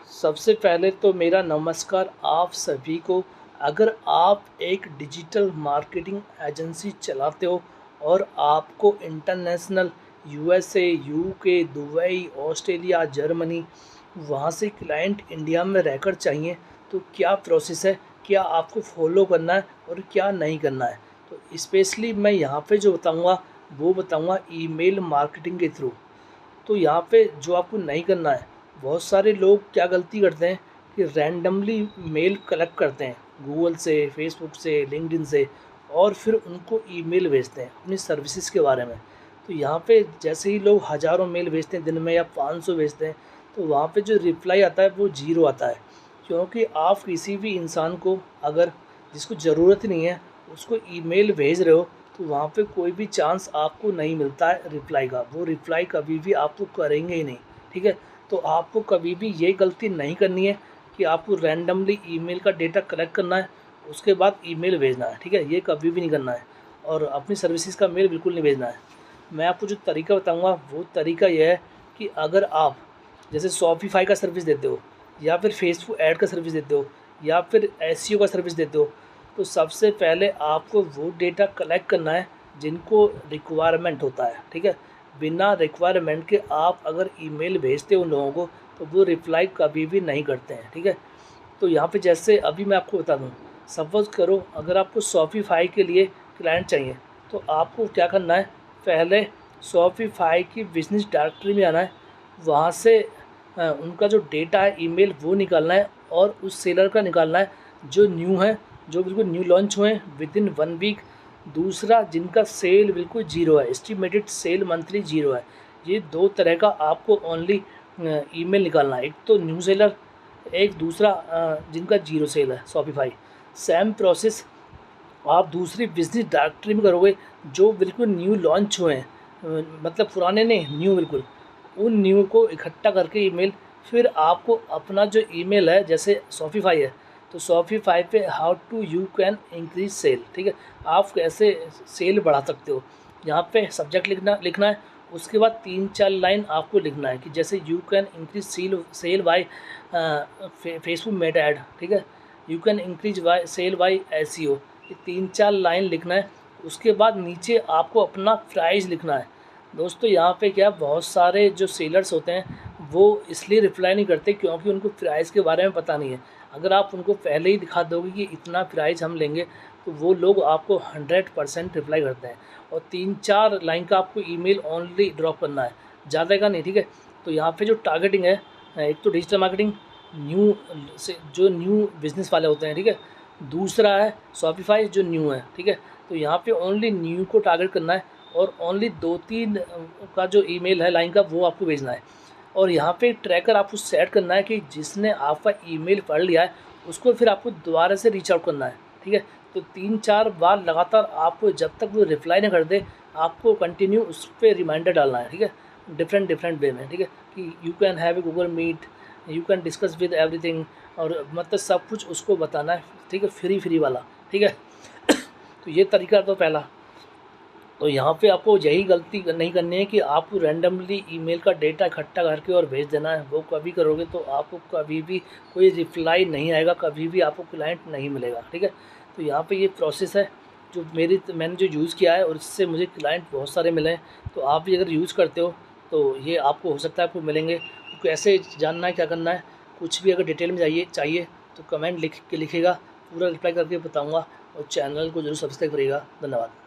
सबसे पहले तो मेरा नमस्कार आप सभी को। अगर आप एक डिजिटल मार्केटिंग एजेंसी चलाते हो और आपको international USA, UK, Dubai, Australia, Germany वहाँ से क्लाइंट इंडिया में रहकर चाहिए, तो क्या प्रोसेस है, क्या आपको फॉलो करना है और क्या नहीं करना है। तो स्पेशली मैं यहाँ पे जो बताऊँगा वो बताऊँगा ईमेल मार्केटिंग के थ्रू। तो यहाँ पे जो आपको नहीं करना है, बहुत सारे लोग क्या गलती करते हैं कि रैंडमली मेल कलेक्ट करते हैं गूगल से, फेसबुक से, लिंक्डइन से, और फिर उनको ईमेल भेजते हैं अपनी सर्विसेज के बारे में। तो यहाँ पे जैसे ही लोग हज़ारों मेल भेजते हैं दिन में या 500 भेजते हैं, तो वहाँ पे जो रिप्लाई आता है वो ज़ीरो आता है। क्योंकि आप किसी भी इंसान को अगर जिसको ज़रूरत नहीं है उसको ईमेल भेज रहे हो, तो वहाँ पे कोई भी चांस आपको नहीं मिलता है रिप्लाई का। वो रिप्लाई कभी भी आपको करेंगे ही नहीं, ठीक है। तो आपको कभी भी ये गलती नहीं करनी है कि आपको रैंडमली ईमेल का डेटा कलेक्ट करना है उसके बाद ईमेल भेजना है, ठीक है। ये कभी भी नहीं करना है और अपनी सर्विसेज का मेल बिल्कुल नहीं भेजना है। मैं आपको जो तरीका बताऊँगा वो तरीका यह है कि अगर आप जैसे शॉपिफाई का सर्विस देते हो या फिर फेसबुक ऐड का सर्विस देते हो या फिर एसईओ का सर्विस देते हो, तो सबसे पहले आपको वो डेटा कलेक्ट करना है जिनको रिक्वायरमेंट होता है, ठीक है। बिना रिक्वायरमेंट के आप अगर ईमेल भेजते हो उन लोगों को, तो वो रिप्लाई कभी भी नहीं करते हैं, ठीक है। तो यहाँ पे जैसे अभी मैं आपको बता दूँ, सपोज़ करो अगर आपको शॉपिफाई के लिए क्लाइंट चाहिए, तो आपको क्या करना है, पहले शॉपिफाई की बिजनेस डायरेक्टरी में आना है। वहाँ से उनका जो डेटा है ईमेल वो निकालना है और उस सेलर का निकालना है जो न्यू है, जो बिल्कुल न्यू लॉन्च हुए हैं विदिन 1 वीक। दूसरा जिनका सेल बिल्कुल ज़ीरो है, एस्टिमेटेड सेल मंथली ज़ीरो है। ये 2 तरह का आपको ओनली ईमेल निकालना है, एक तो न्यू सेलर, एक दूसरा जिनका ज़ीरो सेल है शॉपिफाई। सेम प्रोसेस आप दूसरी बिजनेस डायरेक्टरी में करोगे जो बिल्कुल न्यू लॉन्च हुए हैं, मतलब पुराने नहीं, न्यू बिल्कुल। उन न्यू को इकट्ठा करके ईमेल, फिर आपको अपना जो ईमेल है जैसे शॉपिफाई है, तो शॉपिफाई पे how to you can increase sale, ठीक है। आप कैसे सेल बढ़ा सकते हो, यहाँ पे सब्जेक्ट लिखना है। उसके बाद 3-4 लाइन आपको लिखना है कि जैसे you can increase sale by Facebook made ad, ठीक है। You can increase by sale by SEO, ये 3-4 लाइन लिखना है। उसके बाद नीचे आपको अपना प्राइस लिखना है। दोस्तों यहाँ पे क्या बहुत सारे जो सेलर्स होते हैं वो इसलिए रिप्लाई नहीं करते क्योंकि उनको प्राइस के बारे में पता नहीं है। अगर आप उनको पहले ही दिखा दोगे कि इतना प्राइस हम लेंगे, तो वो लोग आपको 100% रिप्लाई करते हैं। और 3-4 लाइन का आपको ईमेल ओनली ड्रॉप करना है, ज़्यादा का नहीं, ठीक है। तो यहाँ पे जो टारगेटिंग है, एक तो डिजिटल मार्केटिंग न्यू से जो न्यू बिजनेस वाले होते हैं, ठीक है। दूसरा है शॉपिफाई जो न्यू है, ठीक है। तो यहाँ पे ओनली न्यू को टारगेट करना है और ओनली 2-3 का जो ईमेल है लाइन का वो आपको भेजना है। और यहाँ पे ट्रैकर आपको सेट करना है कि जिसने आपका ईमेल पढ़ लिया है उसको फिर आपको दोबारा से रीच आउट करना है, ठीक है। तो 3-4 बार लगातार आपको जब तक वो रिप्लाई ना कर दे, आपको कंटिन्यू उस पर रिमाइंडर डालना है, ठीक है। डिफरेंट वे में, ठीक है, कि you can have a Google Meet, you can discuss with everything, और मतलब सब कुछ उसको बताना है, ठीक है, फ्री वाला, ठीक है। तो ये तरीका तो पहला। तो यहाँ पे आपको यही गलती नहीं करनी है कि आपको रैंडमली ईमेल का डेटा इकट्ठा करके और भेज देना है। वो कभी करोगे तो आपको कभी भी कोई रिप्लाई नहीं आएगा, कभी भी आपको क्लाइंट नहीं मिलेगा, ठीक है। तो यहाँ पे ये प्रोसेस है जो मैंने जो यूज़ किया है और इससे मुझे क्लाइंट बहुत सारे मिले हैं। तो आप भी अगर यूज़ करते हो तो ये आपको हो सकता है आपको मिलेंगे। तो कैसे जानना है, क्या करना है, कुछ भी अगर डिटेल में चाहिए तो कमेंट लिख के लिखिएगा, पूरा रिप्लाई करके बताऊँगा। और चैनल को जरूर सब्सक्राइब करिएगा। धन्यवाद।